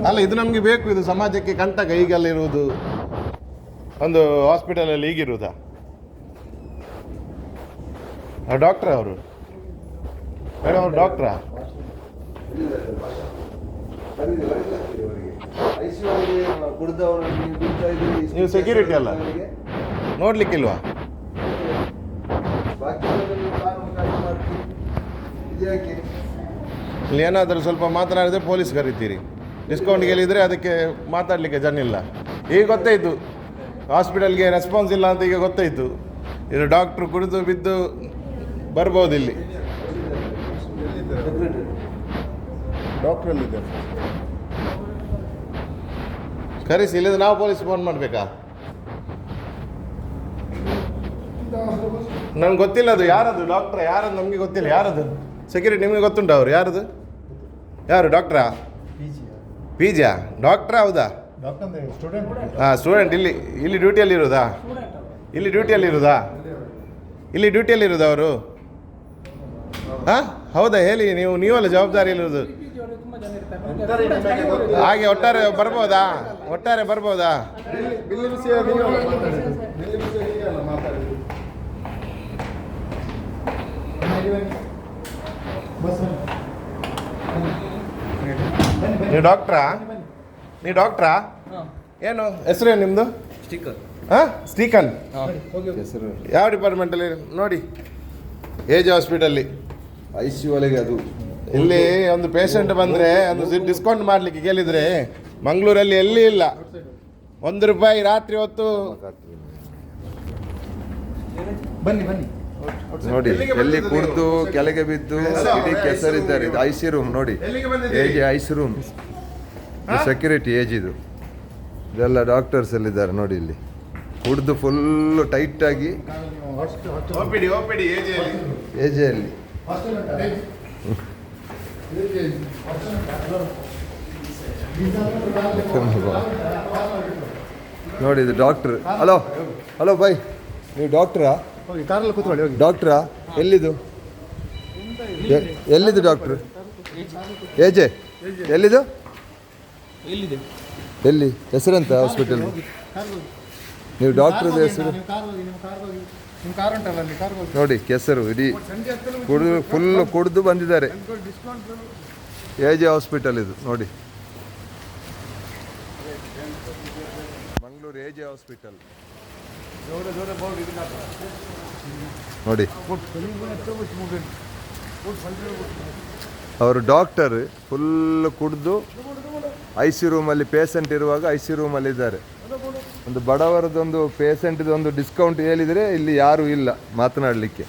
ಅಲ್ಲ, ಇದು ನಮಗೆ ಬೇಕು, ಇದು ಸಮಾಜಕ್ಕೆ ಕಂಟಕ ಈಗೆಲ್ಲ ಇರುವುದು. ಒಂದು ಹಾಸ್ಪಿಟಲಲ್ಲಿ ಈಗಿರುವುದಾ? ಡಾಕ್ಟ್ರಾ ಅವರು? ಮೇಡಮ್ ಅವರು ಡಾಕ್ಟ್ರಾ? ನೀವು ಸೆಕ್ಯೂರಿಟಿ ಅಲ್ಲ, ನೋಡ್ಲಿಕ್ಕಿಲ್ವಾ? ಇಲ್ಲಿ ಏನಾದರೂ ಸ್ವಲ್ಪ ಮಾತನಾಡಿದ್ರೆ ಪೊಲೀಸ್ ಕರಿತೀರಿ, ಡಿಸ್ಕೌಂಟ್ ಕೇಳಿದರೆ ಅದಕ್ಕೆ ಮಾತಾಡಲಿಕ್ಕೆ ಜನ ಇಲ್ಲ. ಈಗ ಗೊತ್ತಾಯಿತು ಹಾಸ್ಪಿಟಲ್ಗೆ ರೆಸ್ಪಾನ್ಸ್ ಇಲ್ಲ ಅಂತ, ಈಗ ಗೊತ್ತಾಯಿತು. ಇದು ಡಾಕ್ಟ್ರು ಕುಡಿದು ಬಿದ್ದು ಬರ್ಬೋದು ಇಲ್ಲಿ. ಡಾಕ್ಟ್ರಲ್ಲಿದ್ದಾರೆ, ಕರೆಸಿ, ಇಲ್ಲದ ನಾವು ಪೊಲೀಸ್ ಫೋನ್ ಮಾಡಬೇಕಾ? ನಮ್ಗೆ ಗೊತ್ತಿಲ್ಲ ಅದು ಯಾರದು ಡಾಕ್ಟ್ರ, ಯಾರದು ನಮಗೆ ಗೊತ್ತಿಲ್ಲ. ಯಾರದು ಸೆಕ್ಯೂರಿಟಿ ನಿಮಗೆ ಗೊತ್ತುಂಟು? ಅವರು ಯಾರದು? ಯಾರು ಡಾಕ್ಟ್ರಾ? ಪಿ ಜಿಯಾ? ಡಾಕ್ಟ್ರಾ? ಹೌದಾ? ಹಾಂ, ಸ್ಟೂಡೆಂಟ್. ಇಲ್ಲಿ ಡ್ಯೂಟಿಯಲ್ಲಿ ಇರೋದಾ? ಇಲ್ಲಿ ಡ್ಯೂಟಿಯಲ್ಲಿ ಇರೋದಾ? ಇಲ್ಲಿ ಡ್ಯೂಟಿಯಲ್ಲಿ ಇರೋದು ಅವರು? ಹಾಂ, ಹೌದಾ? ಹೇಳಿ, ನೀವಲ್ಲ ಜವಾಬ್ದಾರಿಯಲ್ಲಿರೋದು. ಹಾಗೆ ಒಟ್ಟಾರೆ ಬರ್ಬೋದಾ? ಒಟ್ಟಾರೆ ಬರ್ಬೋದಾ? ನೀವು ಡಾಕ್ಟ್ರಾ? ನೀವು ಡಾಕ್ಟ್ರಾ? ಏನು ಹೆಸರೇನು ನಿಮ್ಮದು? ಹಾಂ, ಶ್ರೀಕಾಂತ್. ಯಾವ ಡಿಪಾರ್ಟ್ಮೆಂಟಲ್ಲಿ ನೋಡಿ? ಏಜ್ ಹಾಸ್ಪಿಟಲ್ಲಿ ICU ಒಳಗೆ. ಅದು ಇಲ್ಲಿ ಒಂದು ಪೇಷಂಟ್ ಬಂದರೆ ಒಂದು ಡಿಸ್ಕೌಂಟ್ ಮಾಡಲಿಕ್ಕೆ ಕೇಳಿದರೆ ಮಂಗಳೂರಲ್ಲಿ ಎಲ್ಲಿ ಇಲ್ಲ. ₹1 ರಾತ್ರಿ ಹೊತ್ತು. ಬನ್ನಿ ನೋಡಿ, ಎಲ್ಲಿ ಕುಡಿದು ಕೆಳಗೆ ಬಿದ್ದು ಇಡೀ ಕೆಸರಿದ್ದಾರೆ. ಇದು IC ರೂಮ್ ನೋಡಿ, age IC room. Security age ಇದು. ಇದೆಲ್ಲ ಡಾಕ್ಟರ್ಸ್ ಎಲ್ಲಿದ್ದಾರೆ ನೋಡಿ. ಇಲ್ಲಿ ಕುಡಿದು ಫುಲ್ಲು ಟೈಟಾಗಿ ಏಜಲ್ಲಿ ನೋಡಿ. ಇದು ಡಾಕ್ಟ್ರ್. ಹಲೋ ಬಾಯ್, ನೀವು ಡಾಕ್ಟ್ರಾ? ಡಾಕ್ಟ್ರಾ? ಎಲ್ಲಿದು ಡಾಕ್ಟ್ರು? ಏಜೆ ಎಲ್ಲಿದು? ಎಲ್ಲಿ ಹೆಸರಂತ ಹಾಸ್ಪಿಟಲ್? ನೀವು ಡಾಕ್ಟ್ರದ ಹೆಸರು ನೋಡಿ. ಕೆಸರು ಇಡೀ ಫುಲ್ಲು ಕುಡಿದು ಬಂದಿದ್ದಾರೆ. ಏಜೆ ಹಾಸ್ಪಿಟಲ್ ಇದು ನೋಡಿ, ಮಂಗಳೂರು ಏಜೆ ಹಾಸ್ಪಿಟಲ್ ನೋಡಿ. ಅವರು ಡಾಕ್ಟರ್ ಫುಲ್ ಕುಡಿದು IC ರೂಮಲ್ಲಿ ಪೇಷಂಟ್ ಇರುವಾಗ IC ರೂಮಲ್ಲಿದ್ದಾರೆ. ಒಂದು ಬಡವರದೊಂದು ಪೇಷಂಟ್ದೊಂದು ಡಿಸ್ಕೌಂಟ್ ಹೇಳಿದರೆ ಇಲ್ಲಿ ಯಾರೂ ಇಲ್ಲ ಮಾತನಾಡಲಿಕ್ಕೆ.